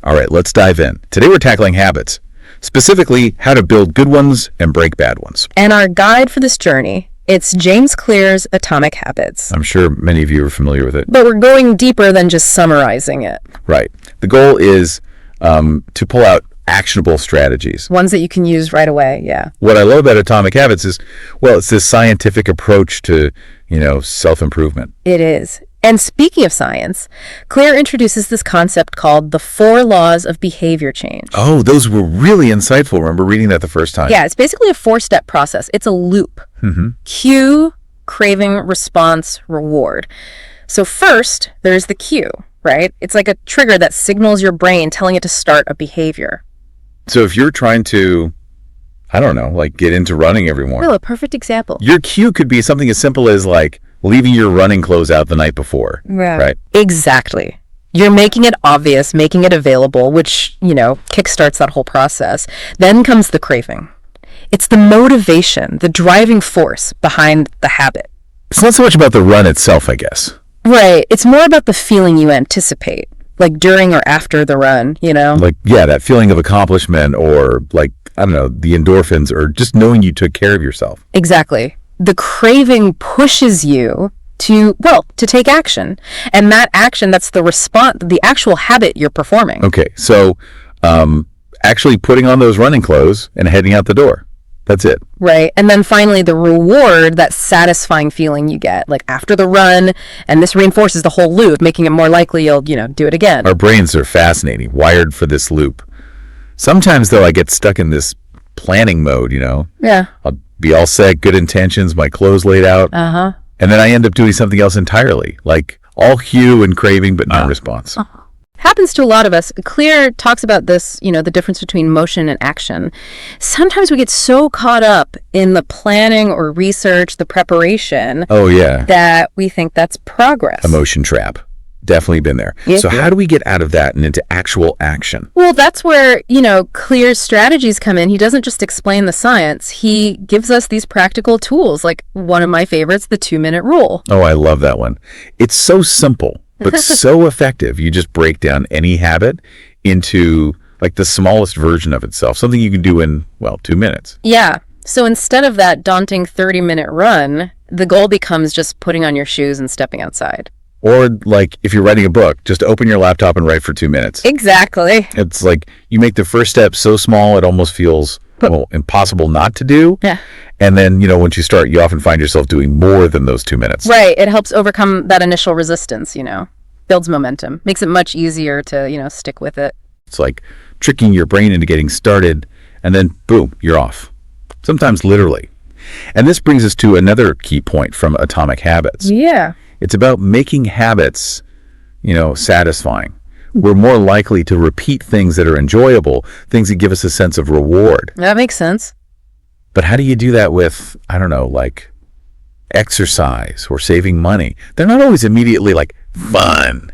All right, let's dive in. Today we're tackling habits, specifically how to build good ones and break bad ones. And our guide for this journey, it's James Clear's Atomic Habits. I'm sure many of you are familiar with it. But we're going deeper than just summarizing it. Right. The goal is to pull out actionable strategies. Ones that you can use right away, yeah. What I love about Atomic Habits is, well, it's this scientific approach to, self-improvement. It is. And speaking of science, Clear introduces this concept called the 4 laws of behavior change. Oh, those were really insightful. Remember reading that the first time? Yeah, it's basically a 4-step process. It's a loop. Cue, craving, response, reward. So first, there's the cue, right? It's like a trigger that signals your brain telling it to start a behavior. So if you're trying to, get into running every morning. Well, a perfect example. Your cue could be something as simple as leaving your running clothes out the night before. Yeah. Right? Exactly. You're making it obvious, making it available, which, kickstarts that whole process. Then comes the craving. It's the motivation, the driving force behind the habit. It's not so much about the run itself, I guess. Right. It's more about the feeling you anticipate, like during or after the run, That feeling of accomplishment or the endorphins or just knowing you took care of yourself. Exactly. The craving pushes you to take action. And that action, that's the response, the actual habit you're performing. Okay. So, actually putting on those running clothes and heading out the door. That's it. Right. And then finally, the reward, that satisfying feeling you get, after the run, and this reinforces the whole loop, making it more likely you'll, do it again. Our brains are fascinating, wired for this loop. Sometimes, though, I get stuck in this planning mode, Yeah. I'll be all set, good intentions, my clothes laid out. Uh-huh. And then I end up doing something else entirely, all cue and craving, but no response. Happens to a lot of us. Clear talks about this, the difference between motion and action. Sometimes we get so caught up in the planning or research, the preparation. Oh, yeah. That we think that's progress. Emotion trap. Definitely been there. Yeah. So how do we get out of that and into actual action? Well, that's where, Clear's strategies come in. He doesn't just explain the science. He gives us these practical tools, like one of my favorites, the 2-minute rule. Oh, I love that one. It's so simple, but so effective. You just break down any habit into the smallest version of itself, something you can do in, 2 minutes. Yeah. So instead of that daunting 30-minute run, the goal becomes just putting on your shoes and stepping outside. Or if you're writing a book, just open your laptop and write for 2 minutes. Exactly. It's you make the first step so small it almost feels impossible not to do. Yeah. And then, once you start, you often find yourself doing more than those 2 minutes. Right. It helps overcome that initial resistance, builds momentum, makes it much easier to, stick with it. It's like tricking your brain into getting started and then boom, you're off. Sometimes literally. And this brings us to another key point from Atomic Habits. Yeah. It's about making habits, satisfying. We're more likely to repeat things that are enjoyable, things that give us a sense of reward. That makes sense. But how do you do that with, exercise or saving money? They're not always immediately fun,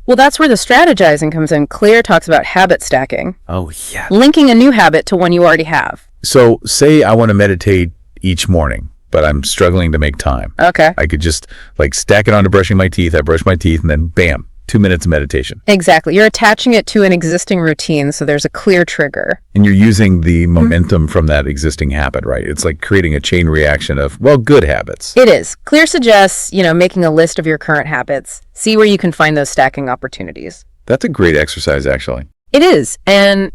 Well, that's where the strategizing comes in. Clear talks about habit stacking. Oh, yeah. Linking a new habit to one you already have. So say I want to meditate each morning, but I'm struggling to make time. Okay. I could just stack it onto brushing my teeth. I brush my teeth and then bam, 2 minutes of meditation. Exactly. You're attaching it to an existing routine, so there's a clear trigger. And you're using the momentum from that existing habit, right? It's like creating a chain reaction of, good habits. It is. Clear suggests, making a list of your current habits. See where you can find those stacking opportunities. That's a great exercise, actually. It is. And,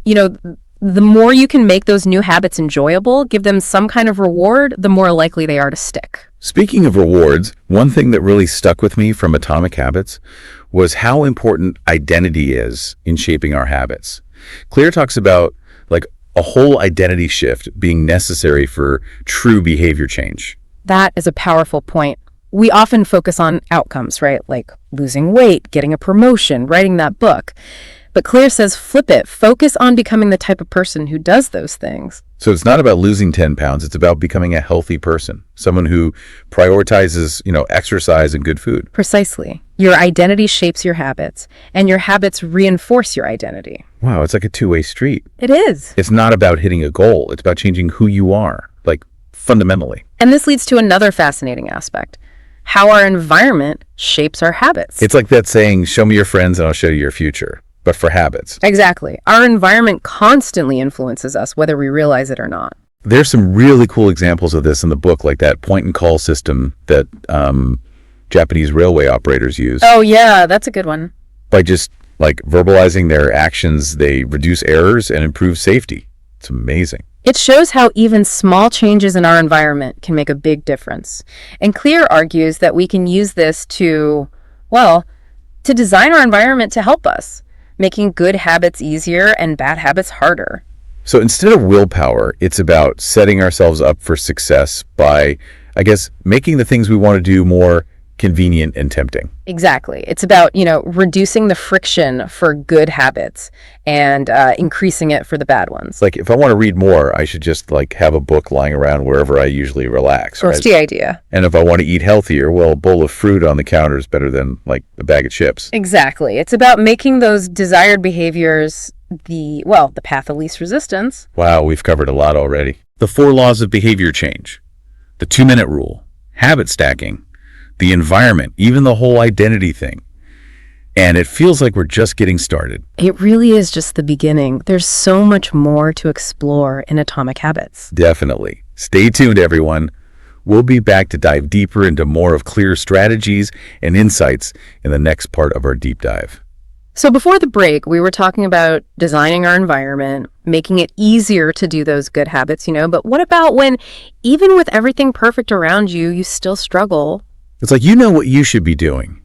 the more you can make those new habits enjoyable, give them some kind of reward, the more likely they are to stick. Speaking of rewards, one thing that really stuck with me from Atomic Habits was how important identity is in shaping our habits. Clear talks about a whole identity shift being necessary for true behavior change. That is a powerful point. We often focus on outcomes, right? Like losing weight, getting a promotion, writing that book. But Clear says flip it. Focus on becoming the type of person who does those things. So it's not about losing 10 pounds. It's about becoming a healthy person, someone who prioritizes, exercise and good food. Precisely. Your identity shapes your habits, and your habits reinforce your identity. Wow, it's like a two-way street. It is. It's not about hitting a goal. It's about changing who you are, fundamentally. And this leads to another fascinating aspect. How our environment shapes our habits. It's like that saying, show me your friends and I'll show you your future. but for habits. Exactly. Our environment constantly influences us, whether we realize it or not. There's some really cool examples of this in the book, like that point-and-call system that Japanese railway operators use. Oh, yeah, that's a good one. By just like verbalizing their actions, they reduce errors and improve safety. It's amazing. It shows how even small changes in our environment can make a big difference. And Clear argues that we can use this to design our environment to help us, making good habits easier and bad habits harder. So instead of willpower, it's about setting ourselves up for success by, I guess, making the things we want to do more convenient and tempting. Exactly. It's about, reducing the friction for good habits and increasing it for the bad ones. Like if I want to read more, I should just like have a book lying around wherever I usually relax. That's the idea. And if I want to eat healthier, well, a bowl of fruit on the counter is better than like a bag of chips. Exactly. It's about making those desired behaviors the path of least resistance. Wow, we've covered a lot already. The 4 laws of behavior change, the 2-minute rule, habit stacking, the environment, even the whole identity thing. And it feels like we're just getting started. It really is just the beginning. There's so much more to explore in Atomic Habits. Definitely. Stay tuned, everyone. We'll be back to dive deeper into more of Clear's strategies and insights in the next part of our deep dive. So before the break, we were talking about designing our environment, making it easier to do those good habits, but what about when, even with everything perfect around you, you still struggle? It's like you know what you should be doing,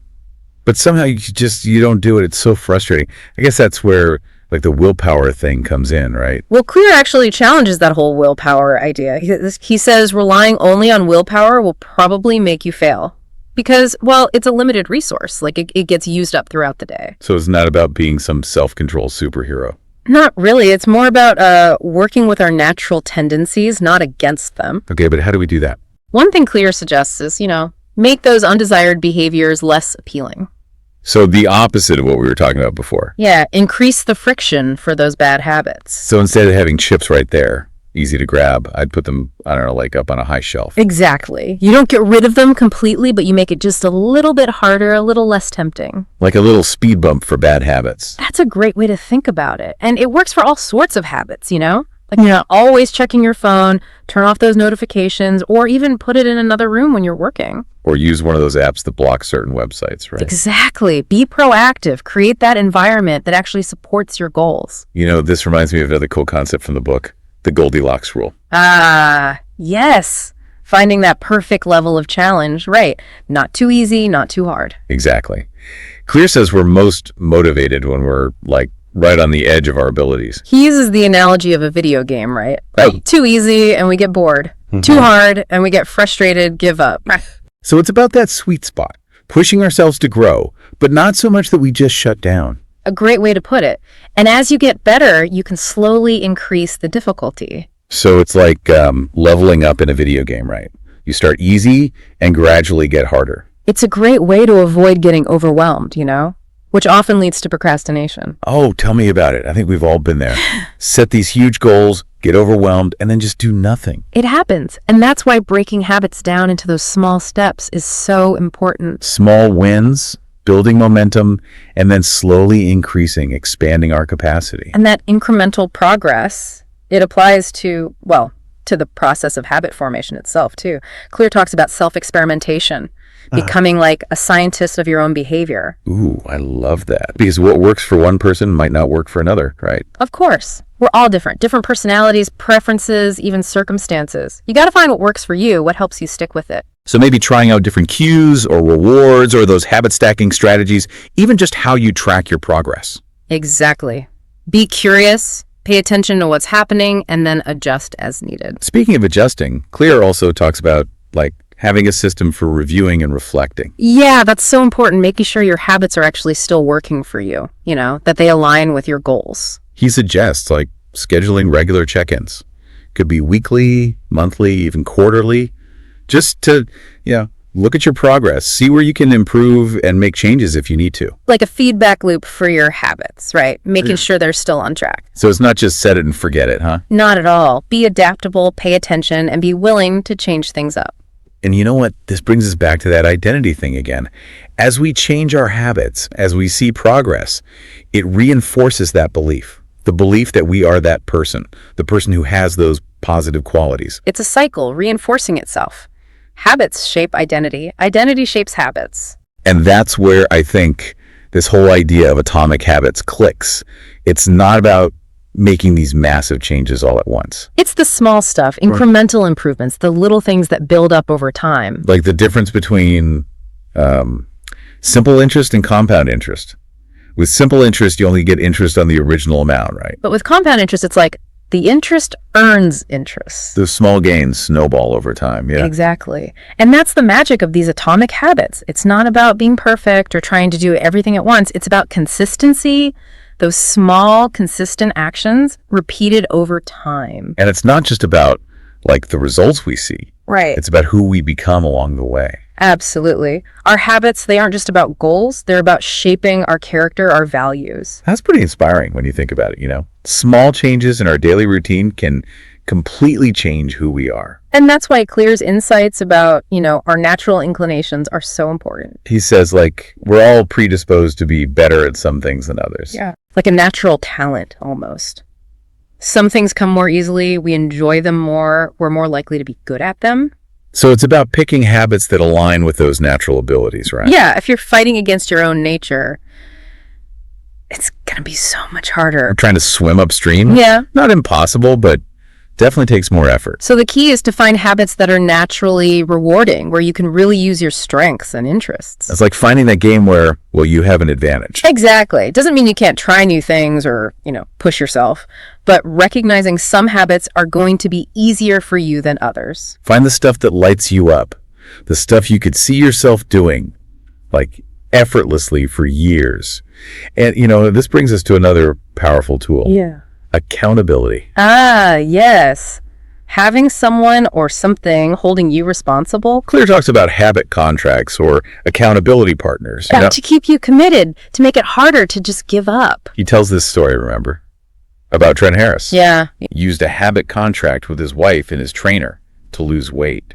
but somehow you don't do it. It's so frustrating. I guess that's where like the willpower thing comes in, right? Well, Clear actually challenges that whole willpower idea. He says relying only on willpower will probably make you fail because, it's a limited resource. Like it gets used up throughout the day. So it's not about being some self-control superhero. Not really. It's more about working with our natural tendencies, not against them. Okay, but how do we do that? One thing Clear suggests is, make those undesired behaviors less appealing. So the opposite of what we were talking about before. Yeah, increase the friction for those bad habits. So instead of having chips right there, easy to grab, I'd put them, like up on a high shelf. Exactly. You don't get rid of them completely, but you make it just a little bit harder, a little less tempting. Like a little speed bump for bad habits. That's a great way to think about it. And it works for all sorts of habits, Like you're not always checking your phone, turn off those notifications, or even put it in another room when you're working. Or use one of those apps that block certain websites, right? Exactly. Be proactive. Create that environment that actually supports your goals. This reminds me of another cool concept from the book, the Goldilocks rule. Ah, yes. Finding that perfect level of challenge, right. Not too easy, not too hard. Exactly. Clear says we're most motivated when we're like right on the edge of our abilities. He uses the analogy of a video game, right? Oh. Too easy and we get bored. Too hard and we get frustrated, give up. So it's about that sweet spot, pushing ourselves to grow, but not so much that we just shut down. A great way to put it. And as you get better, you can slowly increase the difficulty. So it's like leveling up in a video game, right? You start easy and gradually get harder. It's a great way to avoid getting overwhelmed, which often leads to procrastination. Oh, tell me about it. I think we've all been there. Set these huge goals, get overwhelmed, and then just do nothing. It happens. And that's why breaking habits down into those small steps is so important. Small wins, building momentum, and then slowly increasing, expanding our capacity. And that incremental progress, it applies to the process of habit formation itself, too. Clear talks about self-experimentation. Becoming like a scientist of your own behavior. Ooh, I love that. Because what works for one person might not work for another, right? Of course. We're all different personalities, preferences, even circumstances. You got to find what works for you, what helps you stick with it. So maybe trying out different cues or rewards or those habit stacking strategies, even just how you track your progress. Exactly. Be curious, pay attention to what's happening, and then adjust as needed. Speaking of adjusting, Clear also talks about having a system for reviewing and reflecting. Yeah, that's so important, making sure your habits are actually still working for you, that they align with your goals. He suggests scheduling regular check-ins. Could be weekly, monthly, even quarterly, just to, look at your progress, see where you can improve and make changes if you need to. Like a feedback loop for your habits, right? Making sure they're still on track. So it's not just set it and forget it, huh? Not at all. Be adaptable, pay attention, and be willing to change things up. And you know what? This brings us back to that identity thing again. As we change our habits, as we see progress, it reinforces that belief. The belief that we are that person, the person who has those positive qualities. It's a cycle reinforcing itself. Habits shape identity. Identity shapes habits. And that's where I think this whole idea of atomic habits clicks. It's not about making these massive changes all at once. It's the small stuff, incremental improvements, the little things that build up over time. Like the difference between simple interest and compound interest. With simple interest, you only get interest on the original amount, right? But with compound interest, it's like the interest earns interest. Those small gains snowball over time, yeah. Exactly. And that's the magic of these atomic habits. It's not about being perfect or trying to do everything at once. It's about consistency, those small, consistent actions repeated over time. And it's not just about, like, the results we see. Right. It's about who we become along the way. Absolutely. Our habits, they aren't just about goals. They're about shaping our character, our values. That's pretty inspiring when you think about it, you know? Small changes in our daily routine can completely change who we are. And that's why Clear's insights about, our natural inclinations are so important. He says, like, we're all predisposed to be better at some things than others. Yeah. Like a natural talent, almost. Some things come more easily. We enjoy them more. We're more likely to be good at them. So it's about picking habits that align with those natural abilities, right? Yeah, if you're fighting against your own nature, it's going to be so much harder. We're trying to swim upstream? Yeah. Not impossible, but definitely takes more effort. So the key is to find habits that are naturally rewarding, where you can really use your strengths and interests. It's like finding that game where, well, you have an advantage. Exactly. It doesn't mean you can't try new things or, push yourself, but recognizing some habits are going to be easier for you than others. Find the stuff that lights you up, the stuff you could see yourself doing, like effortlessly for years. And, this brings us to another powerful tool. Yeah. Accountability. Ah, yes. Having someone or something holding you responsible. Clear talks about habit contracts or accountability partners. To keep you committed, to make it harder to just give up. He tells this story, remember? About Trent Harris. Yeah. He used a habit contract with his wife and his trainer to lose weight.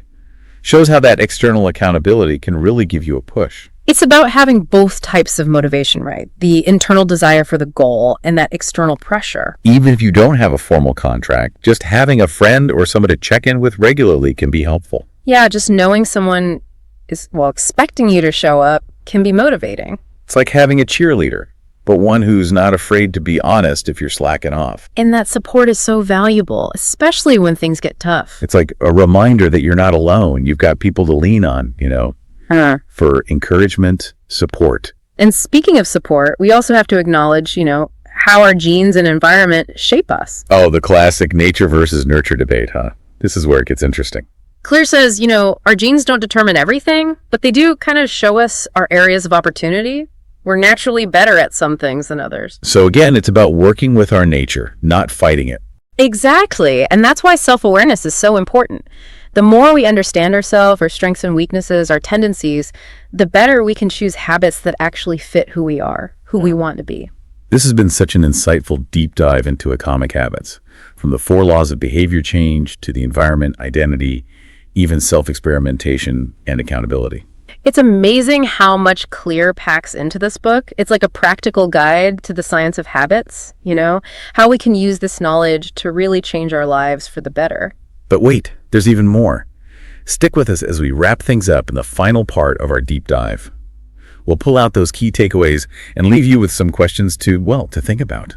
Shows how that external accountability can really give you a push. It's about having both types of motivation, right? The internal desire for the goal and that external pressure. Even if you don't have a formal contract, just having a friend or someone to check in with regularly can be helpful. Yeah, just knowing someone is, expecting you to show up can be motivating. It's like having a cheerleader, but one who's not afraid to be honest if you're slacking off. And that support is so valuable, especially when things get tough. It's like a reminder that you're not alone. You've got people to lean on, for encouragement, support. And speaking of support, we also have to acknowledge, how our genes and environment shape us. Oh, the classic nature versus nurture debate, huh? This is where it gets interesting. Clear says, our genes don't determine everything, but they do kind of show us our areas of opportunity. We're naturally better at some things than others. So again, it's about working with our nature, not fighting it. Exactly. And that's why self-awareness is so important. The more we understand ourselves, our strengths and weaknesses, our tendencies, the better we can choose habits that actually fit who we are, who we want to be. This has been such an insightful deep dive into atomic habits, from the 4 laws of behavior change to the environment, identity, even self-experimentation and accountability. It's amazing how much Clear packs into this book. It's like a practical guide to the science of habits, how we can use this knowledge to really change our lives for the better. But wait, there's even more. Stick with us as we wrap things up in the final part of our deep dive. We'll pull out those key takeaways and leave you with some questions to think about.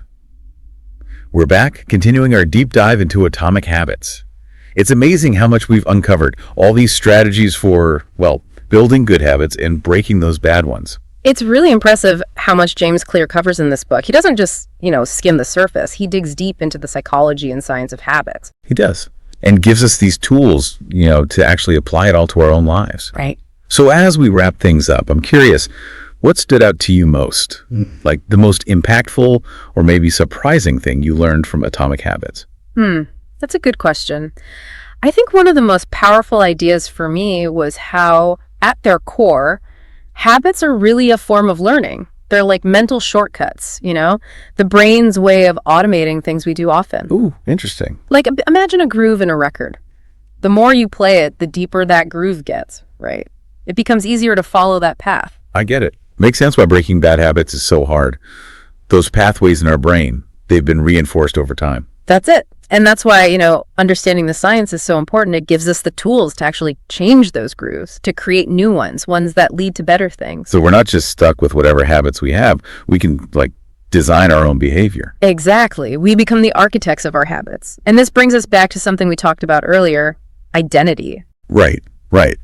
We're back, continuing our deep dive into atomic habits. It's amazing how much we've uncovered, all these strategies for, building good habits and breaking those bad ones. It's really impressive how much James Clear covers in this book. He doesn't just, skim the surface. He digs deep into the psychology and science of habits. He does. And gives us these tools, to actually apply it all to our own lives. Right. So as we wrap things up, I'm curious, what stood out to you most? Like the most impactful or maybe surprising thing you learned from Atomic Habits? That's a good question. I think one of the most powerful ideas for me was how, at their core, habits are really a form of learning. They're like mental shortcuts, the brain's way of automating things we do often. Ooh, interesting. Like imagine a groove in a record. The more you play it, the deeper that groove gets, right? It becomes easier to follow that path. I get it. Makes sense why breaking bad habits is so hard. Those pathways in our brain, they've been reinforced over time. That's it. And that's why, understanding the science is so important. It gives us the tools to actually change those grooves, to create new ones that lead to better things. So we're not just stuck with whatever habits we have. We can, design our own behavior. Exactly. We become the architects of our habits. And this brings us back to something we talked about earlier, identity. Right.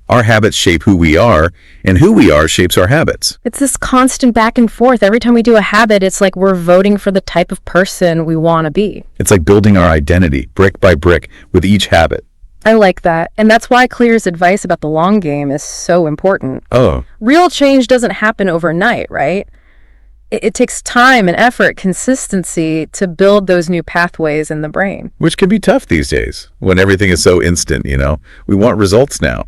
Our habits shape who we are, and who we are shapes our habits. It's this constant back and forth. Every time we do a habit, it's like we're voting for the type of person we want to be. It's like building our identity, brick by brick, with each habit. I like that. And that's why Clear's advice about the long game is so important. Oh. Real change doesn't happen overnight, right? It takes time and effort, consistency to build those new pathways in the brain. Which can be tough these days, when everything is so instant, We want results now.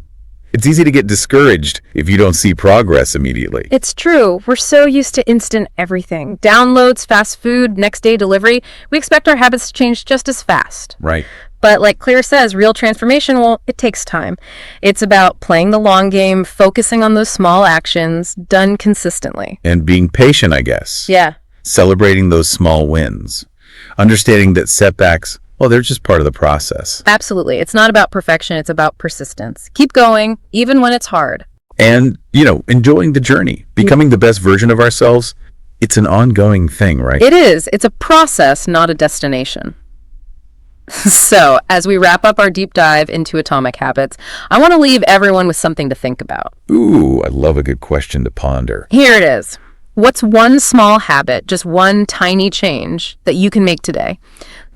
It's easy to get discouraged if you don't see progress immediately. It's true. We're so used to instant everything. Downloads, fast food, next day delivery. We expect our habits to change just as fast. Right. But like Clear says, real transformation, it takes time. It's about playing the long game, focusing on those small actions, done consistently. And being patient, I guess. Yeah. Celebrating those small wins. Understanding that setbacks, they're just part of the process. Absolutely. It's not about perfection. It's about persistence. Keep going, even when it's hard. And, enjoying the journey. Becoming the best version of ourselves, it's an ongoing thing, right? It is. It's a process, not a destination. So, as we wrap up our deep dive into Atomic Habits, I want to leave everyone with something to think about. Ooh, I love a good question to ponder. Here it is. What's one small habit, just one tiny change that you can make today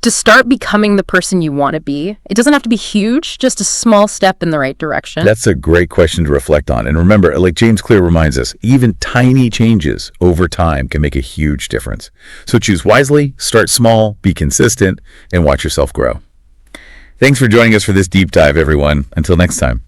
to start becoming the person you want to be? It doesn't have to be huge, just a small step in the right direction. That's a great question to reflect on. And remember, like James Clear reminds us, even tiny changes over time can make a huge difference. So choose wisely, start small, be consistent, and watch yourself grow. Thanks for joining us for this deep dive, everyone. Until next time.